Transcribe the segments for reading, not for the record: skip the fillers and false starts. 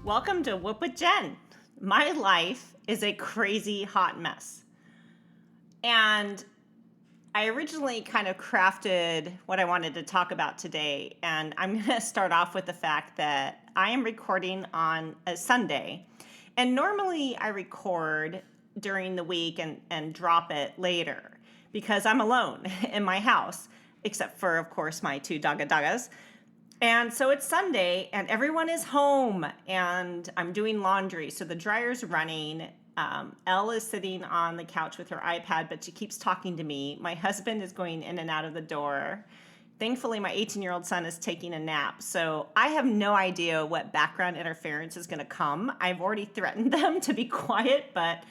Welcome to WUP with Jen. My life is a crazy hot mess. And I originally kind of crafted what I wanted to talk about today. And I'm going to start off with the fact that I am recording on a Sunday. And normally I record during the week and drop it later because I'm alone in my house, except for, of course, my two doggas. And so it's Sunday and everyone is home and I'm doing laundry. So the dryer's running. Elle is sitting on the couch with her iPad, but she keeps talking to me. My husband is going in and out of the door. Thankfully, my 18-year-old son is taking a nap. So I have no idea what background interference is going to come. I've already threatened them to be quiet, but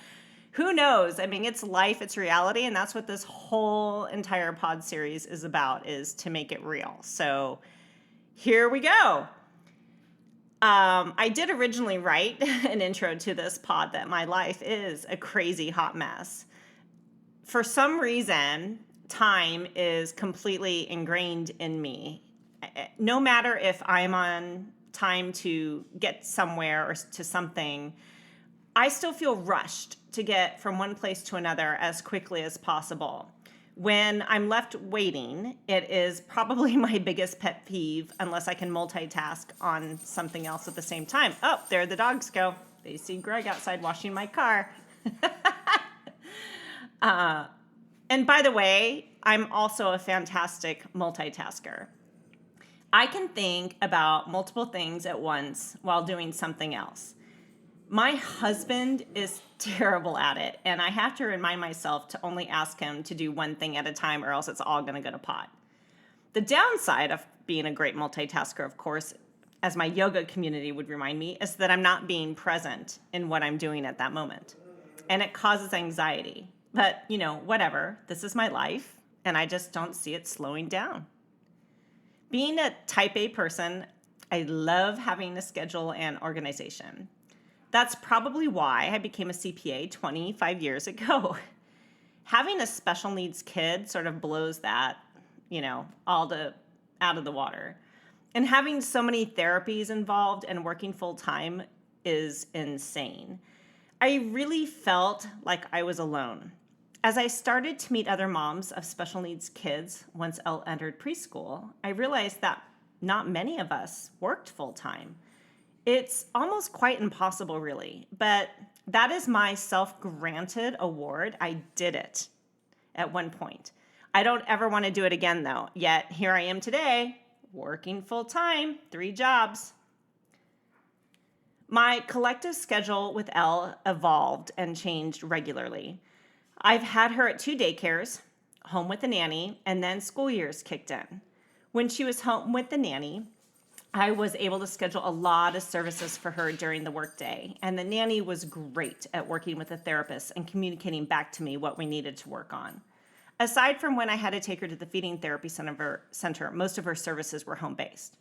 who knows? I mean, it's life, it's reality. And that's what this whole entire pod series is about, is to make it real. So here we go. I did originally write an intro to this pod that my life is a crazy hot mess. For some reason, time is completely ingrained in me. No matter if I'm on time to get somewhere or to something, I still feel rushed to get from one place to another as quickly as possible. When I'm left waiting, it is probably my biggest pet peeve unless I can multitask on something else at the same time. Oh, there the dogs go. They see Greg outside washing my car. And by the way, I'm also a fantastic multitasker. I can think about multiple things at once while doing something else. My husband is terrible at it, and I have to remind myself to only ask him to do one thing at a time or else it's all going to go to pot. The downside of being a great multitasker, of course, as my yoga community would remind me, is that I'm not being present in what I'm doing at that moment. And it causes anxiety. But, whatever. This is my life, and I just don't see it slowing down. Being a type A person, I love having a schedule and organization. That's probably why I became a CPA 25 years ago. Having a special needs kid sort of blows that, out of the water. And having so many therapies involved and working full time is insane. I really felt like I was alone. As I started to meet other moms of special needs kids once Elle entered preschool, I realized that not many of us worked full time. It's almost quite impossible, really, but that is my self-granted award. I did it at one point. I don't ever want to do it again, though, yet here I am today, working full-time, 3 jobs. My collective schedule with Elle evolved and changed regularly. I've had her at 2 daycares, home with the nanny, and then school years kicked in. When she was home with the nanny, I was able to schedule a lot of services for her during the workday, and the nanny was great at working with the therapist and communicating back to me what we needed to work on. Aside from when I had to take her to the feeding therapy center, most of her services were home-based.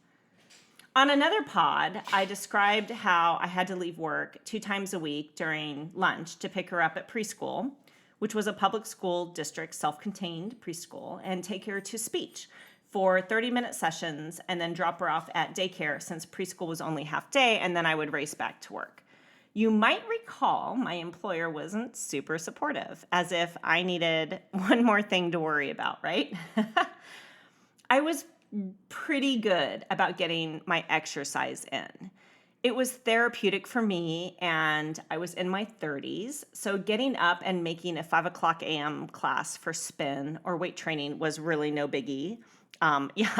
On another pod, I described how I had to leave work 2 times a week during lunch to pick her up at preschool, which was a public school district self-contained preschool, and take her to speech for 30-minute sessions and then drop her off at daycare since preschool was only half day, and then I would race back to work. You might recall my employer wasn't super supportive, as if I needed one more thing to worry about, right? I was pretty good about getting my exercise in. It was therapeutic for me, and I was in my 30s, so getting up and making a 5 o'clock a.m. class for spin or weight training was really no biggie.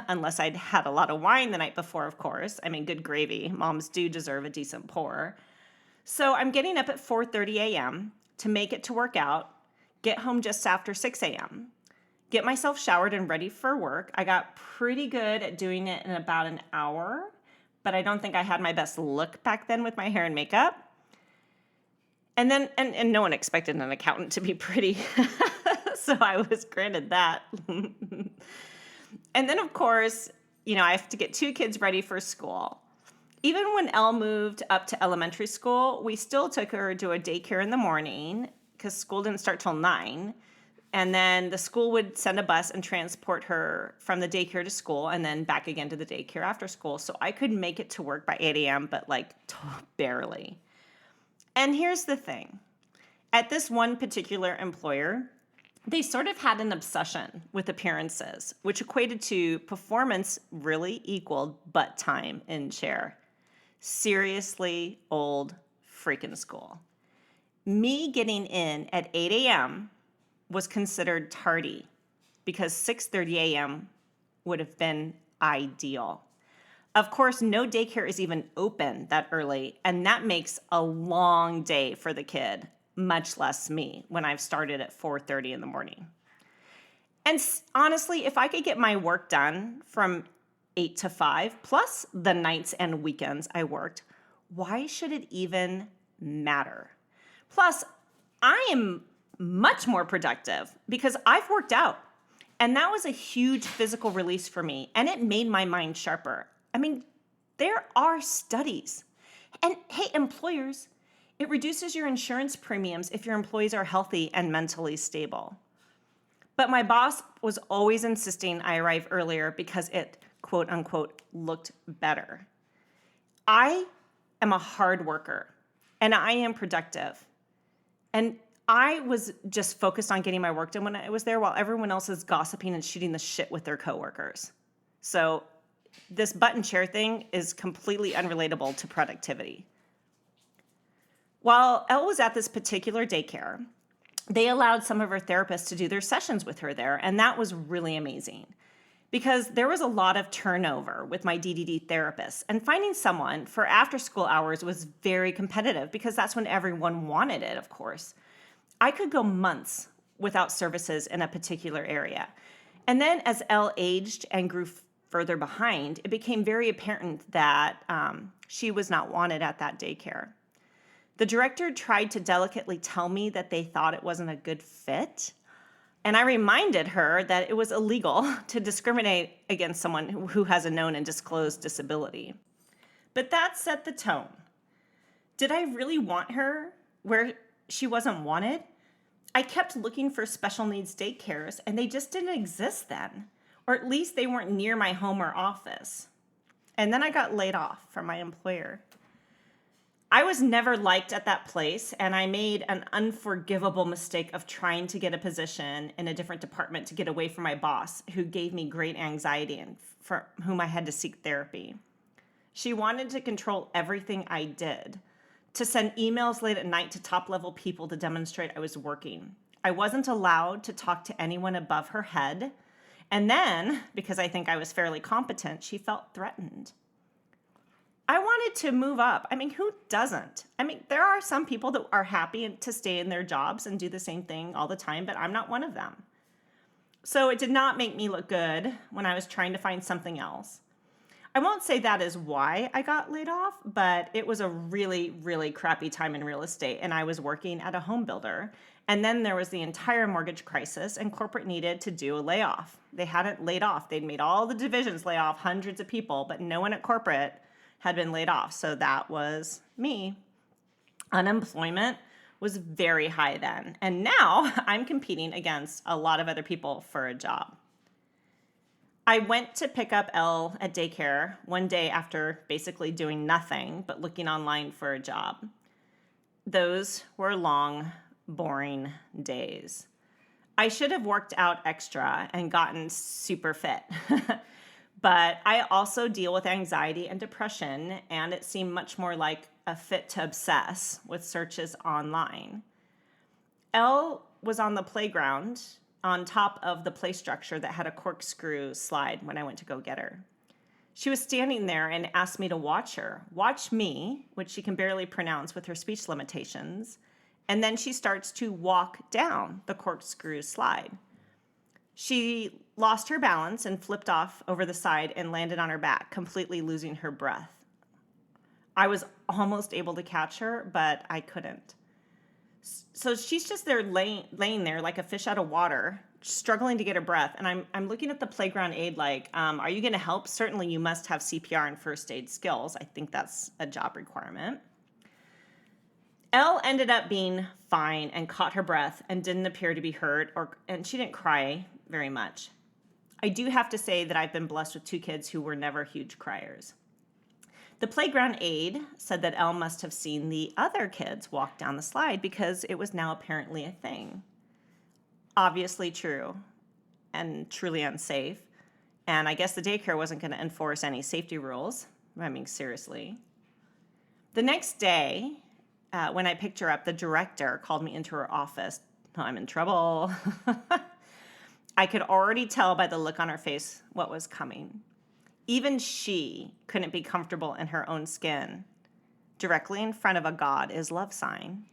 Unless I'd had a lot of wine the night before, of course. I mean, good gravy. Moms do deserve a decent pour. So I'm getting up at 4:30 a.m. to make it to work out, get home just after 6 a.m., get myself showered and ready for work. I got pretty good at doing it in about an hour, but I don't think I had my best look back then with my hair and makeup. And then, and no one expected an accountant to be pretty, so I was granted that. And then, of course, I have to get 2 kids ready for school. Even when Elle moved up to elementary school, we still took her to a daycare in the morning because school didn't start till 9. And then the school would send a bus and transport her from the daycare to school and then back again to the daycare after school. So I could make it to work by 8 a.m., but like barely. And here's the thing. At this one particular employer, they sort of had an obsession with appearances, which equated to performance really equaled butt time in chair. Seriously old freaking school. Me getting in at 8 a.m. was considered tardy because 6:30 a.m. would have been ideal. Of course, no daycare is even open that early, and that makes a long day for the kid, much less me when I've started at 4:30 in the morning. And honestly, if I could get my work done from 8 to 5, plus the nights and weekends I worked, why should it even matter? Plus, I am much more productive because I've worked out. And that was a huge physical release for me, and it made my mind sharper. I mean, there are studies. And hey, employers, it reduces your insurance premiums if your employees are healthy and mentally stable. But my boss was always insisting I arrive earlier because it, quote unquote, looked better. I am a hard worker, and I am productive. And I was just focused on getting my work done when I was there while everyone else is gossiping and shooting the shit with their coworkers. So this button chair thing is completely unrelatable to productivity. While Elle was at this particular daycare, they allowed some of her therapists to do their sessions with her there, and that was really amazing because there was a lot of turnover with my DDD therapists, and finding someone for after school hours was very competitive because that's when everyone wanted it, of course. I could go months without services in a particular area. And then as Elle aged and grew further behind, it became very apparent that she was not wanted at that daycare. The director tried to delicately tell me that they thought it wasn't a good fit. And I reminded her that it was illegal to discriminate against someone who has a known and disclosed disability. But that set the tone. Did I really want her where she wasn't wanted? I kept looking for special needs daycares, and they just didn't exist then. Or at least they weren't near my home or office. And then I got laid off from my employer. I was never liked at that place, and I made an unforgivable mistake of trying to get a position in a different department to get away from my boss, who gave me great anxiety and for whom I had to seek therapy. She wanted to control everything I did, to send emails late at night to top-level people to demonstrate I was working. I wasn't allowed to talk to anyone above her head, and then, because I think I was fairly competent, she felt threatened. I wanted to move up. I mean, who doesn't? I mean, there are some people that are happy to stay in their jobs and do the same thing all the time, but I'm not one of them. So it did not make me look good when I was trying to find something else. I won't say that is why I got laid off, but it was a really, really crappy time in real estate, and I was working at a home builder. And then there was the entire mortgage crisis, and corporate needed to do a layoff. They hadn't laid off. They'd made all the divisions lay off hundreds of people, but no one at corporate had been laid off. So that was me. Unemployment was very high then. And now I'm competing against a lot of other people for a job. I went to pick up Elle at daycare one day after basically doing nothing but looking online for a job. Those were long, boring days. I should have worked out extra and gotten super fit. But I also deal with anxiety and depression, and it seemed much more like a fit to obsess with searches online. Elle was on the playground on top of the play structure that had a corkscrew slide when I went to go get her. She was standing there and asked me to watch her. Watch me, which she can barely pronounce with her speech limitations, and then she starts to walk down the corkscrew slide. She lost her balance and flipped off over the side and landed on her back, completely losing her breath. I was almost able to catch her, but I couldn't. So she's just there laying there like a fish out of water, struggling to get her breath. And I'm looking at the playground aide like, are you going to help? Certainly you must have CPR and first aid skills. I think that's a job requirement. Elle ended up being fine and caught her breath and didn't appear to be hurt, and she didn't cry very much. I do have to say that I've been blessed with two kids who were never huge criers. The playground aide said that Elle must have seen the other kids walk down the slide because it was now apparently a thing. Obviously true and truly unsafe. And I guess the daycare wasn't going to enforce any safety rules. I mean, seriously. The next day, when I picked her up, the director called me into her office. I'm in trouble. I could already tell by the look on her face what was coming. Even she couldn't be comfortable in her own skin. Directly in front of a God is love sign.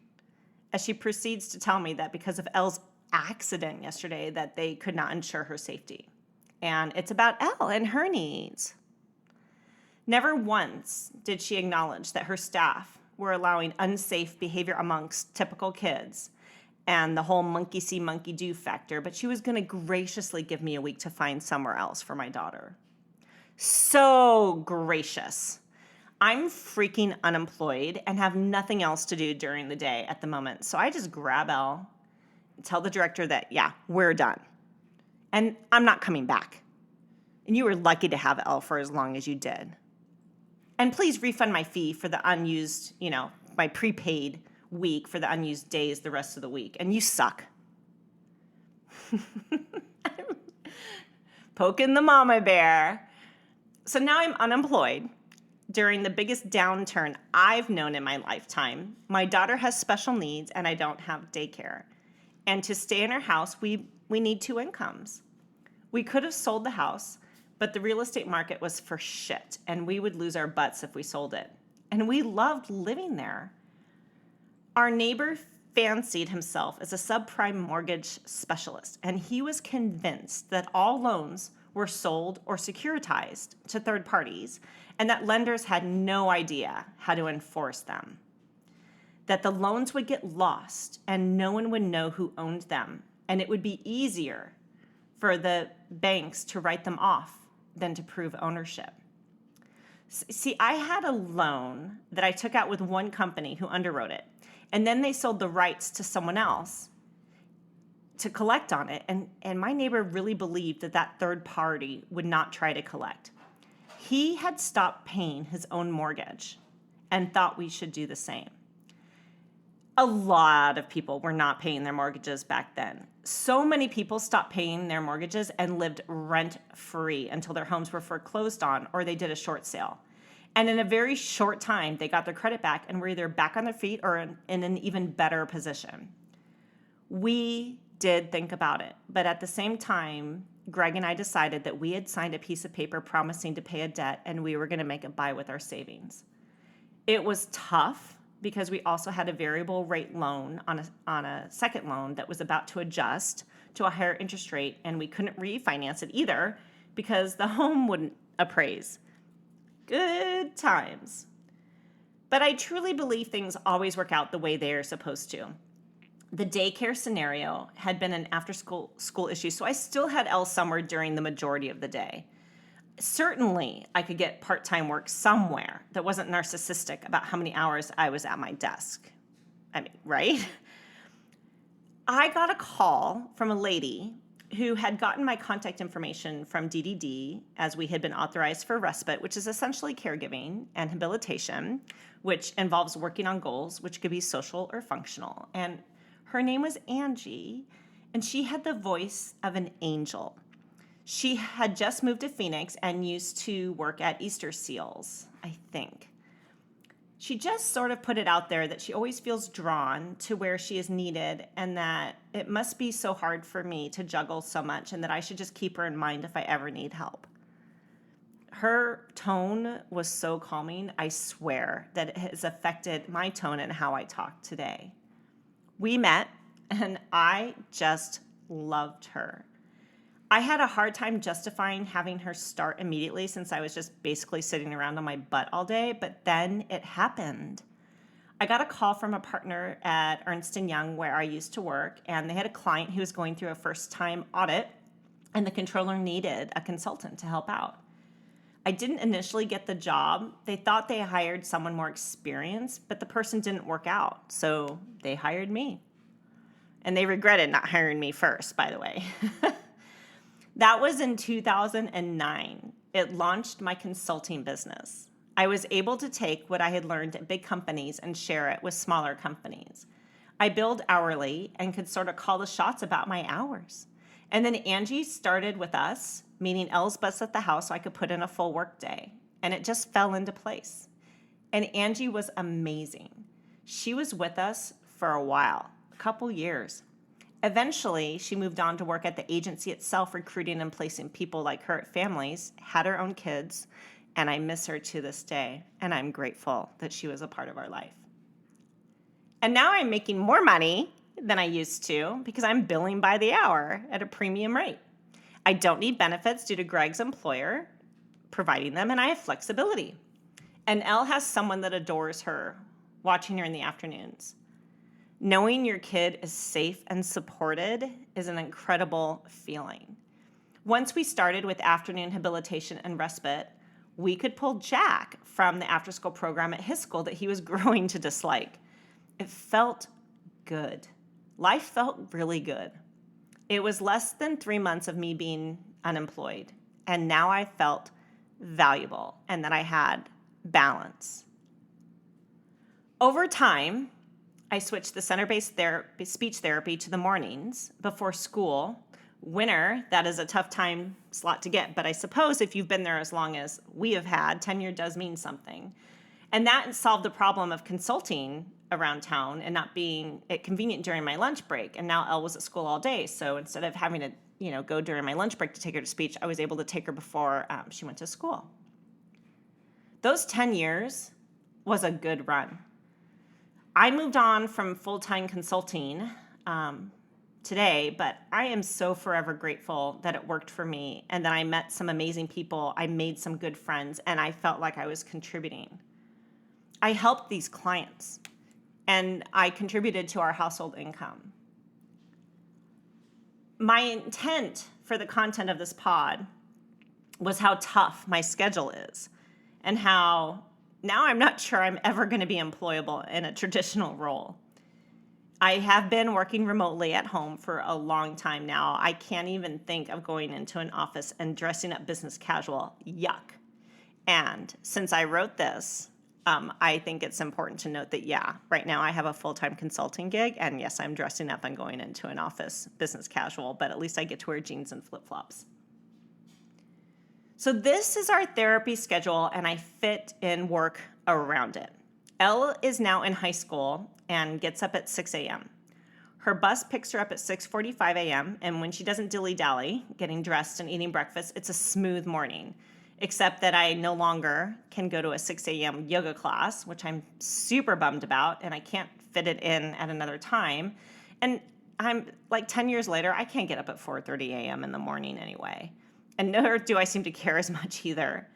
As she proceeds to tell me that because of Elle's accident yesterday that they could not ensure her safety. And it's about Elle and her needs. Never once did she acknowledge that her staff were allowing unsafe behavior amongst typical kids and the whole monkey see, monkey do factor, but she was going to graciously give me a week to find somewhere else for my daughter. So gracious. I'm freaking unemployed and have nothing else to do during the day at the moment. So I just grab Elle and tell the director that, yeah, we're done. And I'm not coming back. And you were lucky to have Elle for as long as you did. And please refund my fee for the unused, my prepaid week for the unused days the rest of the week. And you suck. Poking the mama bear. So now I'm unemployed during the biggest downturn I've known in my lifetime. My daughter has special needs and I don't have daycare. And to stay in our house, we need two incomes. We could have sold the house, but the real estate market was for shit, and we would lose our butts if we sold it. And we loved living there. Our neighbor fancied himself as a subprime mortgage specialist, and he was convinced that all loans were sold or securitized to third parties, and that lenders had no idea how to enforce them. That the loans would get lost, and no one would know who owned them, and it would be easier for the banks to write them off than to prove ownership. See, I had a loan that I took out with one company who underwrote it, and then they sold the rights to someone else to collect on it, and my neighbor really believed that third party would not try to collect. He had stopped paying his own mortgage and thought we should do the same. A lot of people were not paying their mortgages back then. So many people stopped paying their mortgages and lived rent-free until their homes were foreclosed on or they did a short sale. And in a very short time, they got their credit back and were either back on their feet or in an even better position. We did think about it, but at the same time, Greg and I decided that we had signed a piece of paper promising to pay a debt and we were going to make it by with our savings. It was tough because we also had a variable rate loan on a second loan that was about to adjust to a higher interest rate, and we couldn't refinance it either because the home wouldn't appraise. Good times. But I truly believe things always work out the way they are supposed to. The daycare scenario had been an after-school issue, so I still had Elle somewhere during the majority of the day. Certainly, I could get part-time work somewhere that wasn't narcissistic about how many hours I was at my desk. I mean, right? I got a call from a lady who had gotten my contact information from DDD as we had been authorized for respite, which is essentially caregiving, and habilitation, which involves working on goals, which could be social or functional. And her name was Angie, and she had the voice of an angel. She had just moved to Phoenix and used to work at Easter Seals, I think. She just sort of put it out there that she always feels drawn to where she is needed and that it must be so hard for me to juggle so much and that I should just keep her in mind if I ever need help. Her tone was so calming, I swear that it has affected my tone and how I talk today. We met, and I just loved her. I had a hard time justifying having her start immediately since I was just basically sitting around on my butt all day, but then it happened. I got a call from a partner at Ernst & Young where I used to work, and they had a client who was going through a first-time audit, and the controller needed a consultant to help out. I didn't initially get the job. They thought they hired someone more experienced, but the person didn't work out, so they hired me. And they regretted not hiring me first, by the way. That was in 2009. It launched my consulting business. I was able to take what I had learned at big companies and share it with smaller companies. I billed hourly and could sort of call the shots about my hours. And then Angie started with us, meaning Elle's bus at the house so I could put in a full work day. And it just fell into place. And Angie was amazing. She was with us for a while, a couple years. Eventually, she moved on to work at the agency itself, recruiting and placing people like her at families, had her own kids, and I miss her to this day, and I'm grateful that she was a part of our life. And now I'm making more money than I used to because I'm billing by the hour at a premium rate. I don't need benefits due to Greg's employer providing them, and I have flexibility. And Elle has someone that adores her, watching her in the afternoons. Knowing your kid is safe and supported is an incredible feeling. Once we started with afternoon habilitation and respite, we could pull Jack from the after-school program at his school that he was growing to dislike. It felt good. Life felt really good. It was less than 3 months of me being unemployed, and now I felt valuable and that I had balance. Over time, I switched the center-based speech therapy to the mornings before school. Winter, that is a tough time slot to get, but I suppose if you've been there as long as we have had, tenure does mean something. And that solved the problem of consulting around town and not being convenient during my lunch break. And now Elle was at school all day, so instead of having to go during my lunch break to take her to speech, I was able to take her before she went to school. Those 10 years was a good run. I moved on from full-time consulting today, but I am so forever grateful that it worked for me and that I met some amazing people, I made some good friends, and I felt like I was contributing. I helped these clients, and I contributed to our household income. My intent for the content of this pod was how tough my schedule is and how now I'm not sure I'm ever going to be employable in a traditional role. I have been working remotely at home for a long time now. I can't even think of going into an office and dressing up business casual. Yuck. And since I wrote this, I think it's important to note that, right now I have a full-time consulting gig, and yes, I'm dressing up and going into an office business casual, but at least I get to wear jeans and flip-flops. So this is our therapy schedule, and I fit in work around it. Elle is now in high school and gets up at 6 a.m. Her bus picks her up at 6:45 a.m., and when she doesn't dilly-dally, getting dressed and eating breakfast, it's a smooth morning, except that I no longer can go to a 6 a.m. yoga class, which I'm super bummed about, and I can't fit it in at another time. And I'm like 10 years later, I can't get up at 4:30 a.m. in the morning anyway. And nor do I seem to care as much either.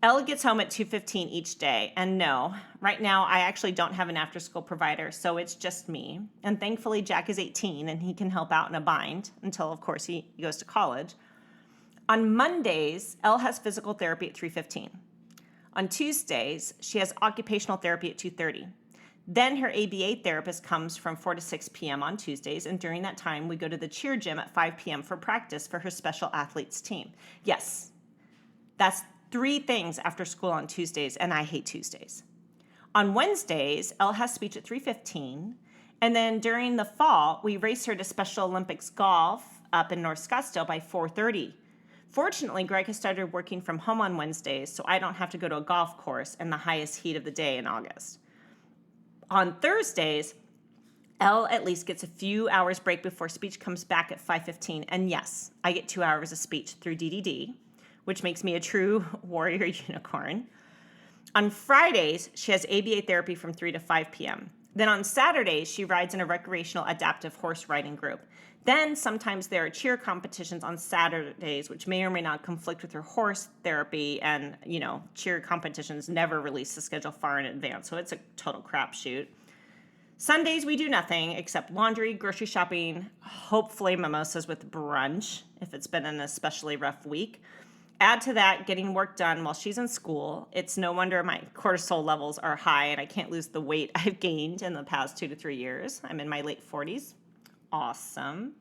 Elle gets home at 2:15 each day, and no, right now I actually don't have an after-school provider, so it's just me. And thankfully, Jack is 18, and he can help out in a bind until, of course, he goes to college. On Mondays, Elle has physical therapy at 3:15. On Tuesdays, she has occupational therapy at 2:30. Then her ABA therapist comes from 4 to 6 p.m. on Tuesdays, and during that time, we go to the cheer gym at 5 p.m. for practice for her special athletes team. Yes, that's 3 things after school on Tuesdays, and I hate Tuesdays. On Wednesdays, Elle has speech at 3:15, and then during the fall, we race her to Special Olympics golf up in North Scottsdale by 4:30. Fortunately, Greg has started working from home on Wednesdays, so I don't have to go to a golf course in the highest heat of the day in August. On Thursdays, Elle at least gets a few hours break before speech comes back at 5:15, and yes, I get 2 hours of speech through DDD, which makes me a true warrior unicorn. On Fridays, she has ABA therapy from 3 to 5 p.m. Then on Saturdays, she rides in a recreational adaptive horse riding group. Then sometimes there are cheer competitions on Saturdays, which may or may not conflict with her horse therapy, and cheer competitions never release the schedule far in advance, so it's a total crapshoot. Sundays, we do nothing except laundry, grocery shopping, hopefully mimosas with brunch if it's been an especially rough week. Add to that getting work done while she's in school. It's no wonder my cortisol levels are high and I can't lose the weight I've gained in the past 2 to 3 years. I'm in my late 40s. Awesome.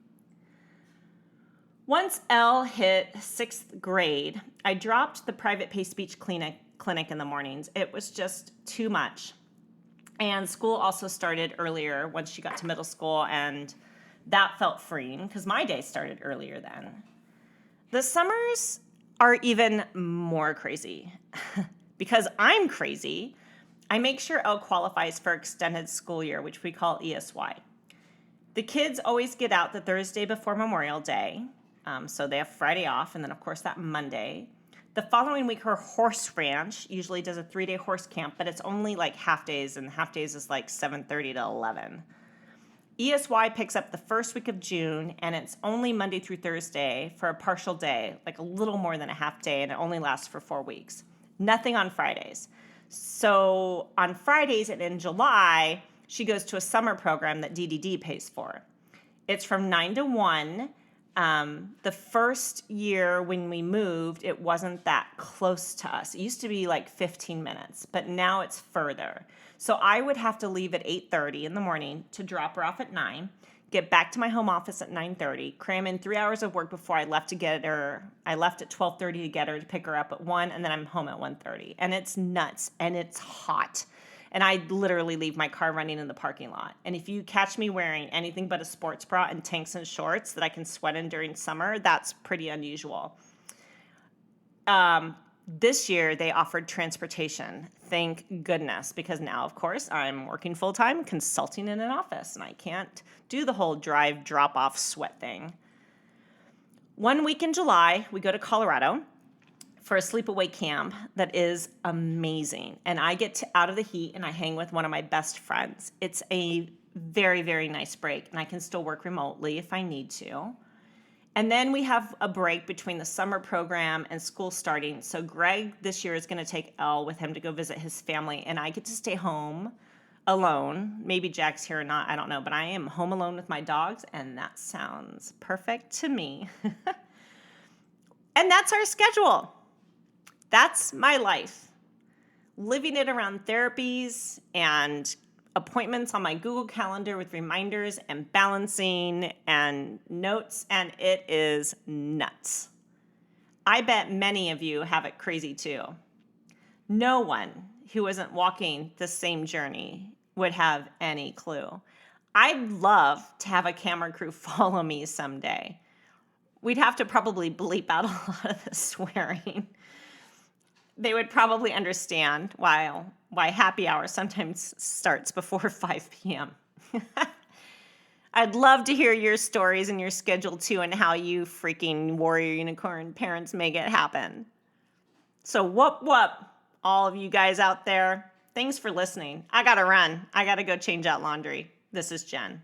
Once Elle hit 6th grade, I dropped the private pay speech clinic in the mornings. It was just too much. And school also started earlier once she got to middle school, and that felt freeing because my day started earlier then. The summers are even more crazy. Because I'm crazy, I make sure Elle qualifies for extended school year, which we call ESY. The kids always get out the Thursday before Memorial Day, so they have Friday off, and then, of course, that Monday. The following week, her horse ranch usually does a 3-day horse camp, but it's only like half days, and half days is like 7:30 to 11. ESY picks up the first week of June, and it's only Monday through Thursday for a partial day, like a little more than a half day, and it only lasts for 4 weeks. Nothing on Fridays. So on Fridays and in July, she goes to a summer program that DDD pays for. It's from 9 to 1. The first year when we moved, it wasn't that close to us. It used to be like 15 minutes, but now it's further. So I would have to leave at 8:30 in the morning to drop her off at 9, get back to my home office at 9:30, cram in 3 hours of work before I left to get her. I left at 12:30 to get her to pick her up at 1, and then I'm home at 1:30. And it's nuts, and it's hot. And I literally leave my car running in the parking lot. And if you catch me wearing anything but a sports bra and tanks and shorts that I can sweat in during summer, that's pretty unusual. This year, they offered transportation. Thank goodness, because now, of course, I'm working full-time, consulting in an office, and I can't do the whole drive, drop-off, sweat thing. 1 week in July, we go to Colorado for a sleepaway camp that is amazing. And I get out of the heat and I hang with one of my best friends. It's a very, very nice break, and I can still work remotely if I need to. And then we have a break between the summer program and school starting. So Greg this year is going to take Elle with him to go visit his family, and I get to stay home alone. Maybe Jack's here or not, I don't know, but I am home alone with my dogs, and that sounds perfect to me. And that's our schedule. That's my life. Living it around therapies and appointments on my Google Calendar with reminders and balancing and notes, and it is nuts. I bet many of you have it crazy too. No one who isn't walking the same journey would have any clue. I'd love to have a camera crew follow me someday. We'd have to probably bleep out a lot of the swearing. They would probably understand why happy hour sometimes starts before 5 p.m. I'd love to hear your stories and your schedule too, and how you freaking warrior unicorn parents make it happen. So whoop whoop, all of you guys out there. Thanks for listening. I gotta run. I gotta go change out laundry. This is Jen.